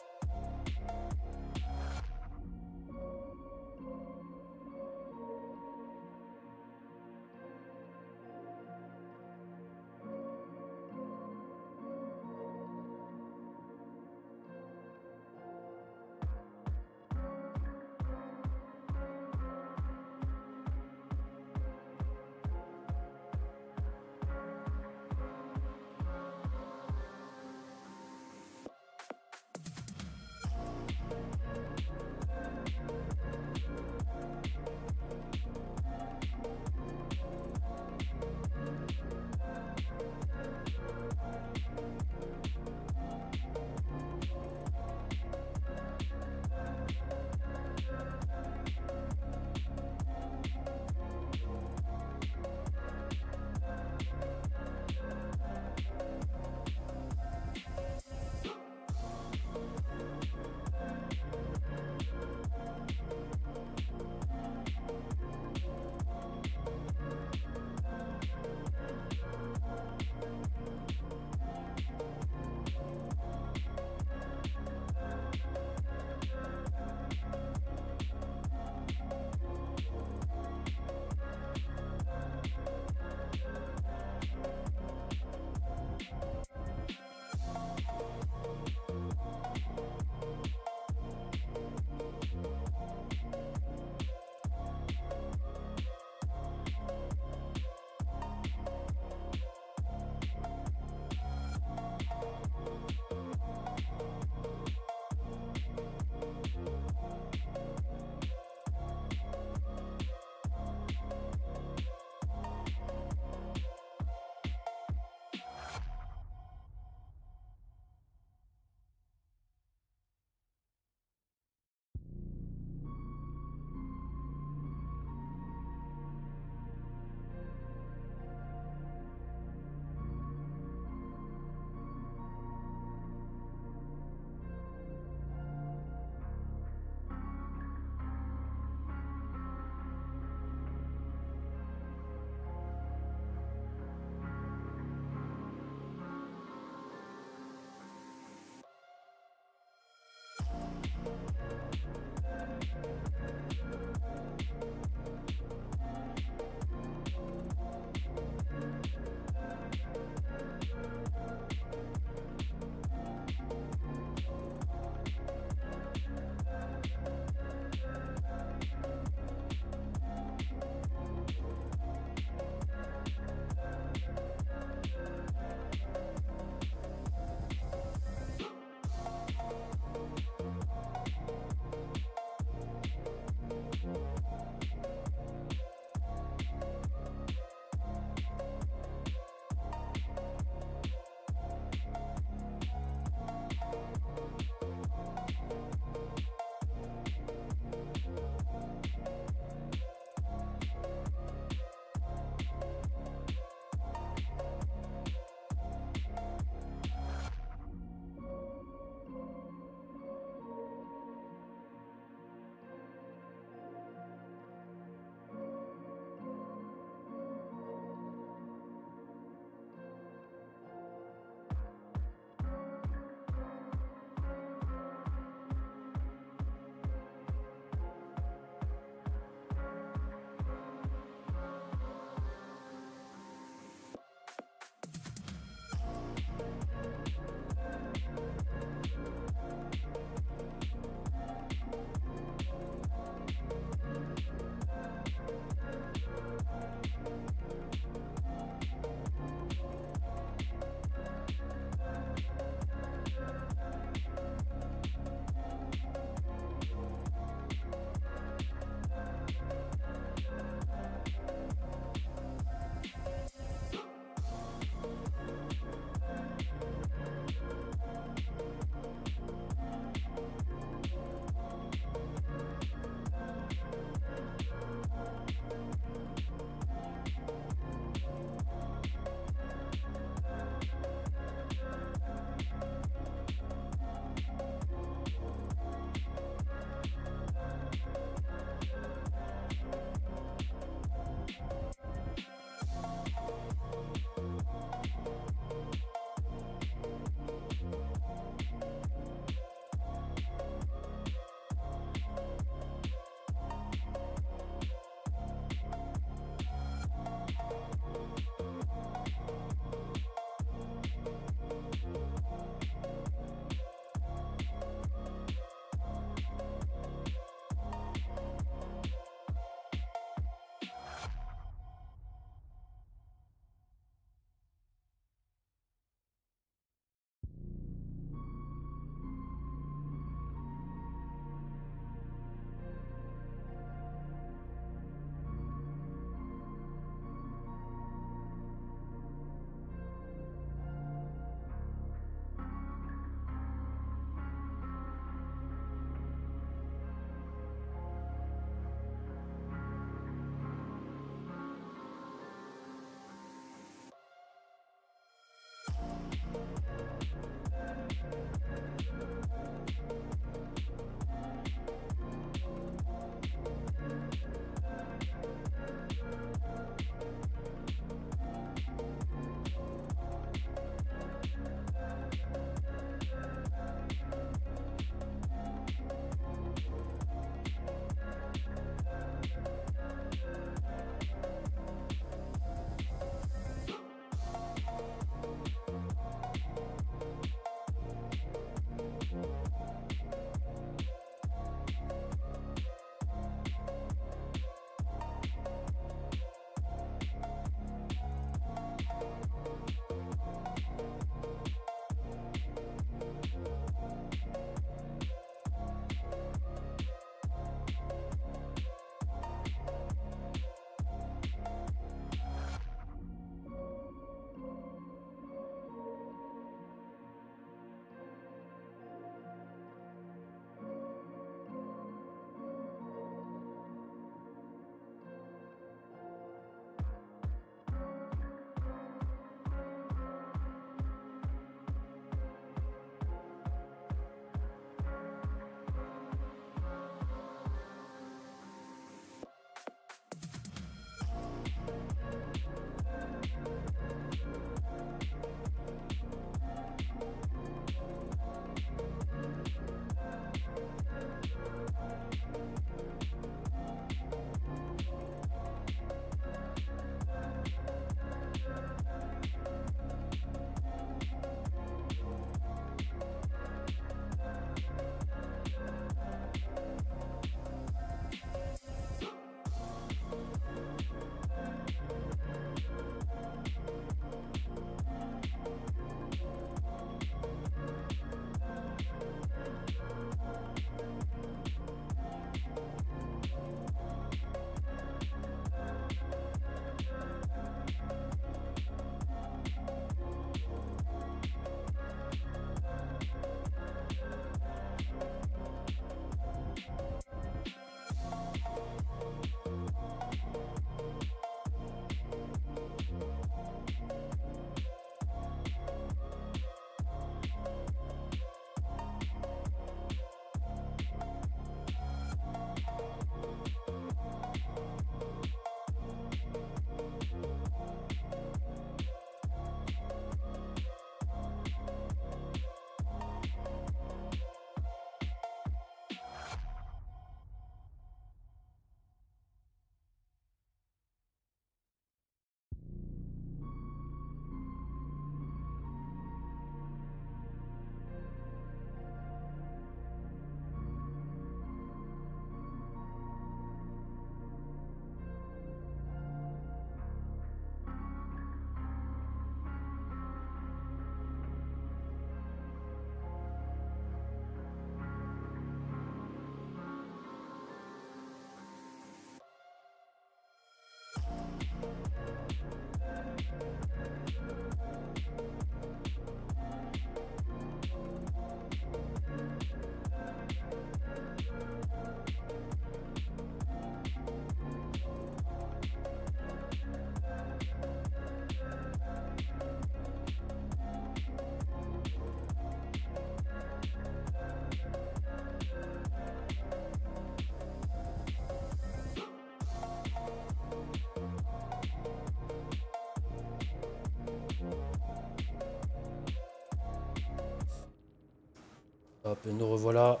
Hop, et nous revoilà.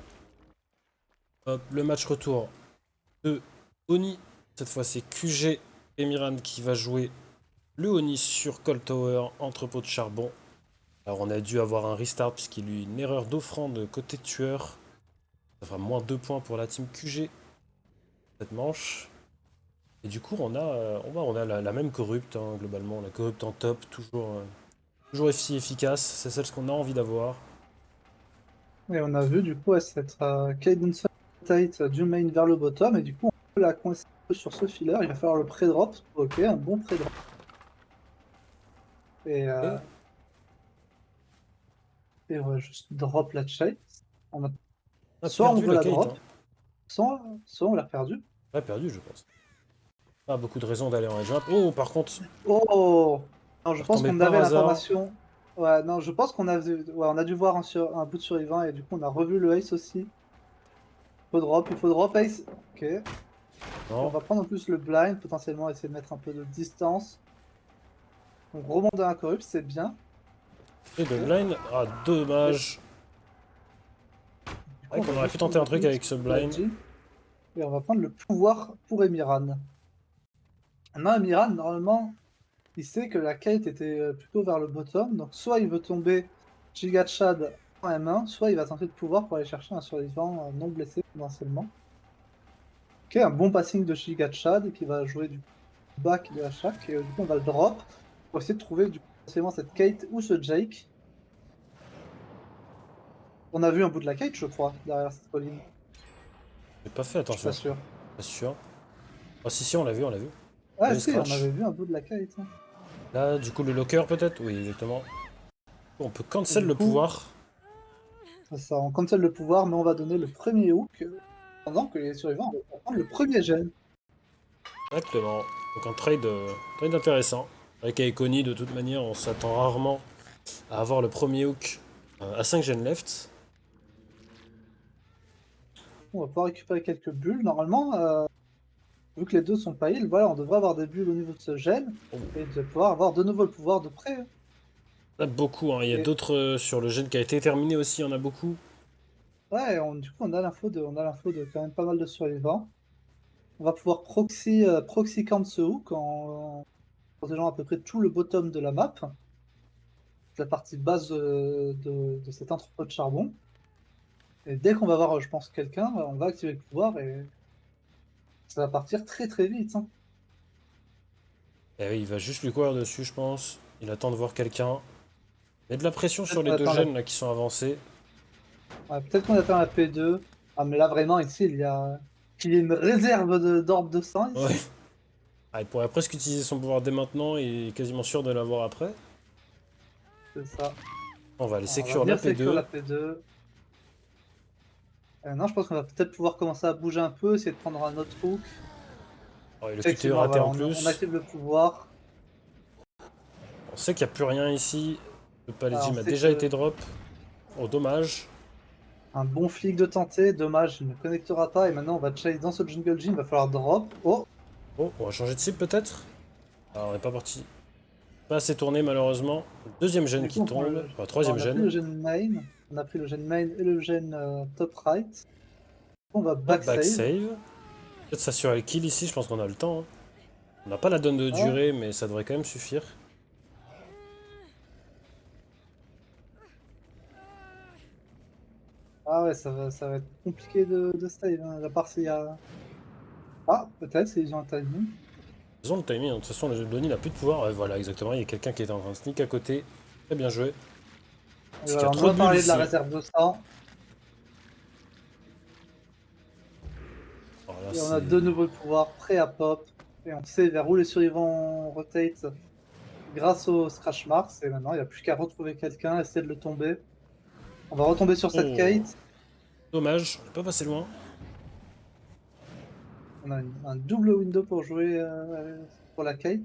Hop, le match retour de Oni. Cette fois, c'est QG et Miran qui va jouer le Oni sur Cold Tower, entrepôt de charbon. Alors, on a dû avoir un restart puisqu'il y a eu une erreur d'offrande côté tueur. Ça fera moins 2 points pour la team QG cette manche. Et du coup, on a la même corrupte, hein, globalement. La corrupte en top, toujours si efficace. C'est celle qu'on a envie d'avoir. Et on a vu du coup cette cadence tight du main vers le bottom, et du coup on peut la coincer un peu sur ce filler. Il va falloir le pré-drop. Ok, un bon pré-drop. Et, Et et on va juste drop la chase. On a... on a Soit on perdu veut la la Kate. drop, Hein. soit on l'a perdu. On l'a perdu, je pense. Pas beaucoup de raisons d'aller en edge jump. Oh, par contre, Oh non, je ça pense retombait qu'on par avait hasard. l'information. Ouais, non, je pense on a dû voir un bout de survivant, et du coup on a revu le ace aussi. Il faut drop ace. Ok. On Non. va prendre en plus le blind, potentiellement essayer de mettre un peu de distance. On remonte dans la corrupt, c'est bien. Et de Ok. blind. Ah, dommage. Du coup, Ouais, on qu'on va aurait juste pu prendre tenter un le truc ult avec ce de la blind. G. Et on va prendre le pouvoir pour Emiran. Maintenant, Emiran, normalement, il sait que la kite était plutôt vers le bottom. Donc, soit il veut tomber Giga Chad en M1, soit il va tenter de pouvoir pour aller chercher un survivant non blessé potentiellement. Ok, un bon passing de Giga Chad qui va jouer du back de la Shack. Et du coup, on va le drop pour essayer de trouver potentiellement cette Kate ou ce Jake. On a vu un bout de la Kate, je crois, derrière cette colline. J'ai pas fait Je suis pas attention. sûr. Pas sûr. Ah, si, on l'a vu, on l'a vu. Ah Allez, si, on scratch. avait vu un bout de la Kate. Hein. Là, du coup, le locker peut-être. Oui, exactement. On peut Et cancel du le coup, pouvoir. ça, on cancel le pouvoir, mais on va donner le premier hook pendant que les survivants vont prendre le premier gène. Exactement. Donc un trade intéressant. Avec Aekoni, de toute manière, on s'attend rarement à avoir le premier hook à 5 gen left. On va pouvoir récupérer quelques bulles. Normalement, vu que les deux sont pas heal, voilà, on devrait avoir des bulles au niveau de ce gène Oh, et de pouvoir avoir de nouveau le pouvoir de près. Hein. il y en a beaucoup, hein. Il y a Et d'autres sur le gen qui a été terminé aussi, il y en a beaucoup. ouais, du coup, on a l'info de quand même pas mal de survivants. On va pouvoir proxy camp ce hook en protégeant à peu près tout le bottom de la map, la partie basse de cet entrepôt de charbon. Et dès qu'on va voir, je pense, quelqu'un, on va activer le pouvoir et ça va partir très très vite. Hein. Et oui, il va juste lui courir dessus, je pense. Il attend de voir quelqu'un. Il y a de la pression sur Peut-être les qu'on deux attend gènes là qui sont avancés. peut-être qu'on attend la P2. Ah, mais là, vraiment, ici, il y a une réserve d'orbes de sang, Ouais. ici. Ah, il pourrait presque utiliser son pouvoir dès maintenant et est quasiment sûr de l'avoir après. C'est ça. On va aller Alors, on va secure la venir sécure la P2. P2. Non, je pense qu'on va peut-être pouvoir commencer à bouger un peu, essayer de prendre un autre hook. Oh, et le QTE Effectivement, raté voilà, en on plus. active le pouvoir. On sait qu'il n'y a plus rien ici. Le palais On gym a sait déjà été que drop. Oh, dommage. un bon flic de tenter, dommage, il ne connectera pas. Et maintenant, on va chase dans ce jungle gym, il va falloir drop. Oh, Oh, on va changer de cible peut-être. Alors, on n'est pas parti. Pas assez tourné malheureusement. Deuxième gène du qui coup, tombe. Enfin, troisième on a pris gène. le gène main. On a pris le gène main et le gène top right. On va Hop, back backsave. save. Peut-être s'assurer le kill ici, je pense qu'on a le temps. Hein. On n'a pas la donne de Ah, durée, mais ça devrait quand même suffire. ah ouais, ça va être compliqué de save. Hein, à part s'il y a. Ah, peut-être s'ils ont un timing. Ils ont le timing, hein. De toute façon, le Donnie n'a plus de pouvoir. Ouais, voilà, exactement. Il y a quelqu'un qui est en train de sneak à côté. Très bien joué. Et C'est qu'il y voilà, a on trop a de bulles parlé de la ici. réserve de sang. Alors là, Et on a c'est. de nouveau le pouvoir prêt à pop. Et on sait vers où les survivants rotate grâce au Scratch Mars. Et maintenant, il n'y a plus qu'à retrouver quelqu'un, essayer de le tomber. On va retomber sur cette Oh, Kate. dommage. On n'est pas passé loin. On a un double window pour jouer pour la Kate.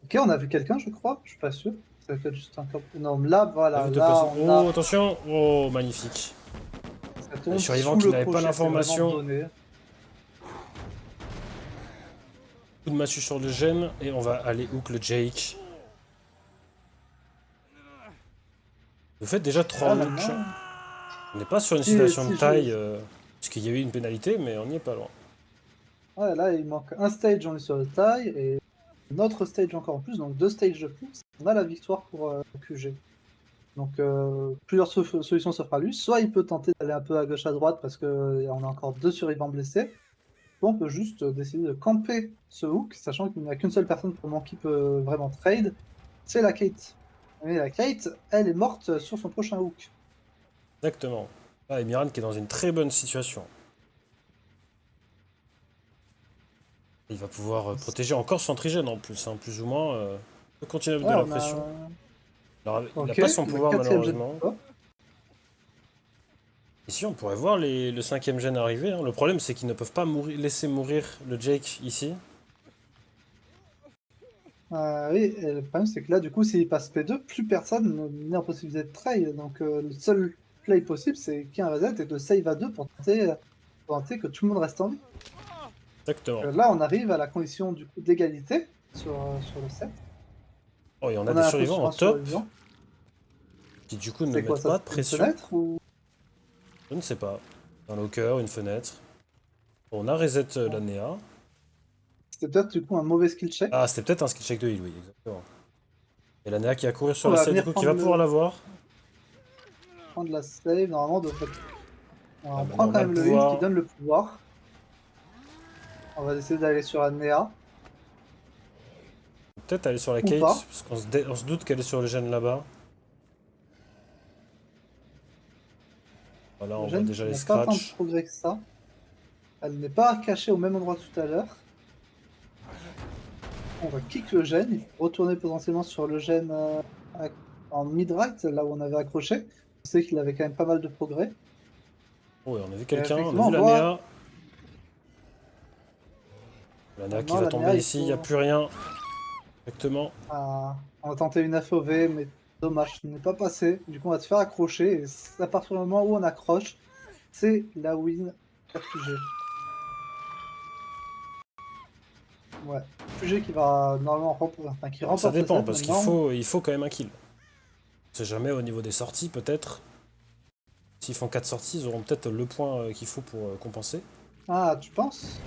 Ok, on a vu quelqu'un, je crois. Je suis pas sûr. Ça va être juste un camp. Non, là, On a voilà. vu deux Là, personnes. on a. Oh, attention. Oh, magnifique. Ça Les tombe survivants sous qui le n'avaient pas crochet. C'est vraiment l'information. donné. Coup de massue sur le gène. Et on va aller hook le Jake. Vous faites déjà 3 Là, hooks. maintenant. On n'est pas sur une Si, situation de si taille, je... parce qu'il y a eu une pénalité, mais on n'y est pas loin. Ouais, là, il manque un stage, on est sur le taille, et un autre stage encore en plus, donc 2 stages de plus. On a la victoire pour QG. Donc, plusieurs solutions s'offrent à lui. Soit il peut tenter d'aller un peu à gauche à droite parce qu'on a encore 2 survivants blessés. Soit on peut juste décider de camper ce hook, sachant qu'il n'y a qu'une seule personne pour le moment qui peut vraiment trade, c'est la Kate. Et la Kate, elle est morte sur son prochain hook. Exactement. Ah, et Miran qui est dans une très bonne situation. Il va pouvoir protéger encore son trigène en plus, hein, plus ou moins. Il peut continuer à mettre Ouais, de la on pression. a... Alors, il n'a Ok, pas son le pouvoir quatrième jet de malheureusement. pouvoir. Ici, on pourrait voir le cinquième gène arriver, hein. Le problème, c'est qu'ils ne peuvent pas laisser mourir le Jake ici. Oui, et le problème c'est que là, du coup, s'il passe P2, plus personne n'est en possibilité de trade. Donc, le seul play possible, c'est qu'il y ait un reset et de save à 2 pour tenter que tout le monde reste en vie. Exactement. Là, on arrive à la condition du coup d'égalité sur le set. Oh, et on a On des a l'info survivants sur en un top survivant. qui, du coup, ne C'est quoi mettent ça? pas de C'est une pression. fenêtre ou... Je ne sais pas. Un locker, une fenêtre. On a reset la Non. Néa. C'était peut-être du coup un mauvais skill Ah, check. c'était peut-être un skill check de heal, oui, exactement. Et la Néa qui a couru sur On la va selle, du venir coup, qui va pouvoir l'avoir. prendre la save. Normalement, Ah, on maintenant, prend on quand a le même le heal qui pouvoir. donne le pouvoir. On va essayer d'aller sur Annea. Peut-être aller sur la Ou pas. Kate, parce on se doute qu'elle est sur le gène là-bas. Voilà, Le on voit gène déjà qui les n'a pas tant de scratchs. progrès que ça. Elle n'est pas cachée au même endroit que tout à l'heure. On va kick le gène. Il faut retourner potentiellement sur le gène en mid-right, là où on avait accroché. On sait qu'il avait quand même pas mal de progrès. Oh, et on a vu Et quelqu'un, on a effectivement, vu on la voit Néa. La Néa qui maintenant va la tomber Nea, il ici, il n'y a faut... plus rien. Exactement. On a tenté une FOV, mais dommage, ce n'est pas passé. Du coup, on va se faire accrocher. Et à partir du moment où on accroche, c'est la win RPG. Ouais. RPG qui va normalement qui Alors, ça remporte le dépend, set parce maintenant. il faut quand même un kill. On sait jamais au niveau des sorties, peut-être. S'ils font 4 sorties, ils auront peut-être le point qu'il faut pour compenser. Ah, tu penses?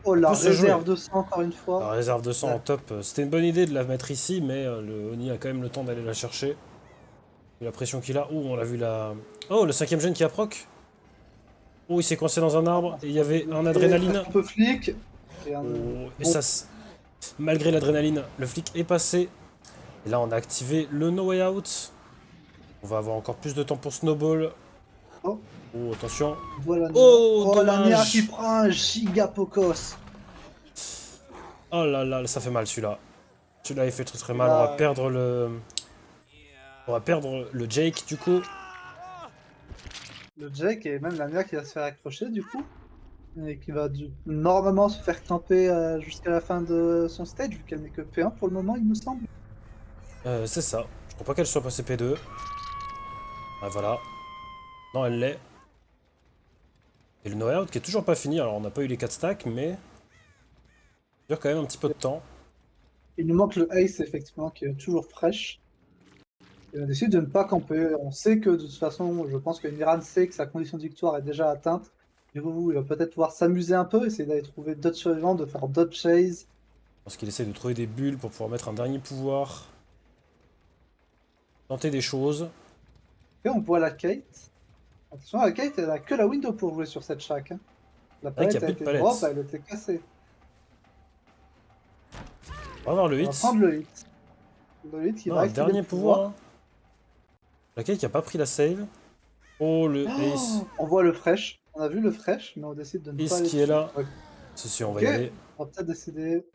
Oh, Ça la peut se jouer. réserve de sang encore une La fois. réserve de sang en Ouais. top, c'était une bonne idée de la mettre ici, mais le Oni a quand même le temps d'aller la chercher. Vu la pression qu'il a. Oh, on l'a vu la... Oh, le cinquième gène qui a proc. Oh, il s'est coincé dans un arbre, On et il s'est y fait avait un bloquer, adrénaline. presque un peu flic. Oh, et Bon, ça... Malgré l'adrénaline, le flic est passé. Et là, on a activé le No Way Out. On va avoir encore plus de temps pour Snowball. oh, Oh, attention. voilà Néa. Oh, Oh, la Néa qui dommage. prend un giga Pocos. Oh là là, ça fait mal celui-là. Celui-là, il fait très très Et mal. On va là, perdre le... On va perdre le Jake, du coup. le Jake et même la Néa qui va se faire accrocher du coup. Et qui va normalement se faire camper jusqu'à la fin de son stage, vu qu'elle n'est que P1 pour le moment, il me semble. C'est ça. Je crois pas qu'elle soit passée P2. Ah, voilà. Non, elle l'est. Et le no-out qui est toujours pas fini. Alors, on n'a pas eu les 4 stacks, mais... Ça dure quand même un petit peu de temps. Il nous manque le Ace, effectivement, qui est toujours fraîche. Et on décide de ne pas camper. On sait que de toute façon, je pense que Miran sait que sa condition de victoire est déjà atteinte. Du coup, il va peut-être pouvoir s'amuser un peu, essayer d'aller trouver d'autres survivants, de faire d'autres chases. Parce qu'il essaie de trouver des bulles pour pouvoir mettre un dernier pouvoir. Tenter des choses. Et on voit la Kate. Attention, la Kate, elle a que la window pour jouer sur cette shack, hein. La C'est vrai qu'il palette n'y a a plus de été drop, palettes. elle était cassée. On va voir le On va hit. prendre le hit. Le hit qui Non, va un activer le dernier pouvoir, pouvoir. hein. Laquelle qui a pas pris la save. Oh, le ace. Oh, on voit le fresh. On a vu le fresh, mais on décide de ne pas Ace aller qui est dessus. là. Ok, C'est sûr, on va y aller. on va peut-être décider.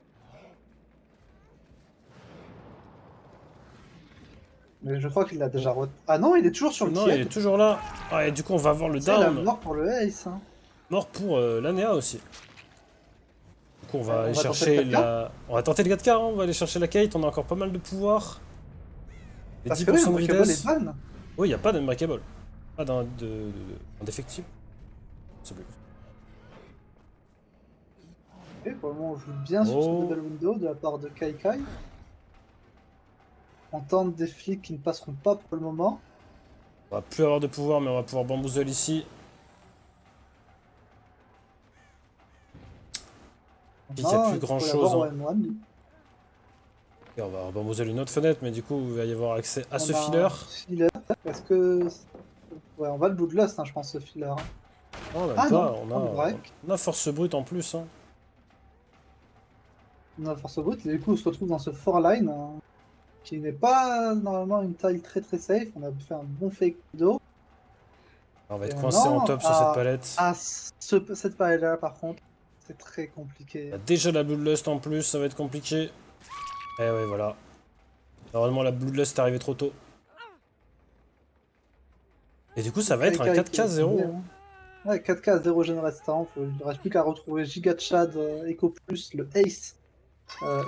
Mais je crois qu'il l'a déjà Ah non, il est toujours sur le Non, il est tiède. toujours là. Ah, et du coup, on va avoir le C'est la down. mort pour le ace, hein. Mort pour l'Anéa aussi. Du coup, on va aller On va tenter le chercher 4K. la... On va tenter le 4K, hein. On va aller chercher la Kate. On a encore pas mal de pouvoir. Les Parce que oui, 10% de Unbreakable est vitesse. ban. Oui, il n'y a pas d'unbreakable. Pas d'effectif. C'est plus. Et pour le moment, on joue bien sur ce Oh. double window de la part de Kai Kai. On tente des flics qui ne passeront pas pour le moment. On va plus avoir de pouvoir, mais on va pouvoir bamboozle ici. Puis qu'il n'y a plus grand chose. Hein. Et on va avoir bamboozle une autre fenêtre, mais du coup, il va y avoir accès à ce filler. Est-ce que. Ouais, on va le Bloodlust, hein, je pense, ce filler. Non, même Ah pas, non, on a force brute en plus. Hein. On a force brute, et du coup, on se retrouve dans ce 4-line, hein, qui n'est pas normalement une taille très très safe. On a fait un bon fake d'eau. On va être coincé en top sur cette palette. Cette palette-là, par contre, c'est très compliqué. On a déjà la Bloodlust en plus, ça va être compliqué. Eh ouais, voilà. Normalement, la Bloodlust est arrivée trop tôt. Et du coup, ça va être un 4K0. Hein. Ouais, 4K, 0 gène restant. Il ne reste plus qu'à retrouver Giga Chad, Echo Plus, le Ace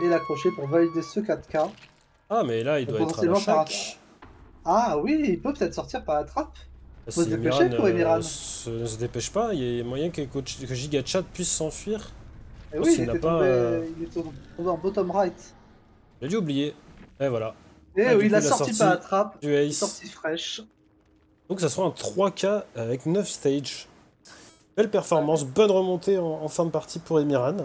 et l'accrocher pour valider ce 4K. Ah, mais là, il doit être à la chaque. Ah oui, il peut peut-être sortir par la trappe. Si se dépêcher pour Emirhan. ne se dépêche pas, il y a moyen que Giga Chad puisse s'enfuir. Et oui, il était tombé en bottom right. J'ai dû oublier. Et voilà. Et oui, il a sorti par la trappe. Du Ace. Sortie fraîche. Donc ça sera un 3K avec 9 stages. Belle performance, bonne remontée en fin de partie pour Emirhan.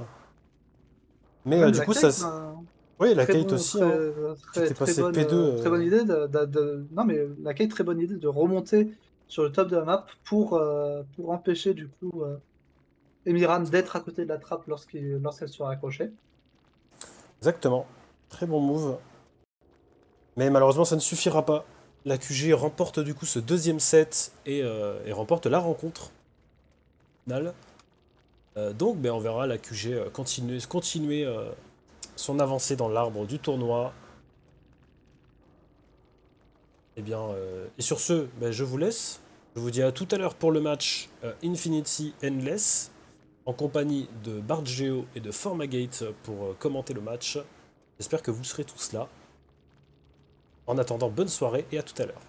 Mais du coup, ça... Oui, la Kate aussi, qui était passé P2. Très bonne idée Non, mais la Kate, très bonne idée de remonter sur le top de la map pour empêcher du coup Emirhan d'être à côté de la trappe lorsqu'elle sera accrochée. Exactement. Très bon move. Mais malheureusement, ça ne suffira pas. La QG remporte du coup ce deuxième set et remporte la rencontre. Donc on verra la QG continuer son avancée dans l'arbre du tournoi. Et sur ce, je vous laisse. Je vous dis à tout à l'heure pour le match Infinity Endless, en compagnie de Bartgeo et de Formagate pour commenter le match. J'espère que vous serez tous là. En attendant, bonne soirée et à tout à l'heure.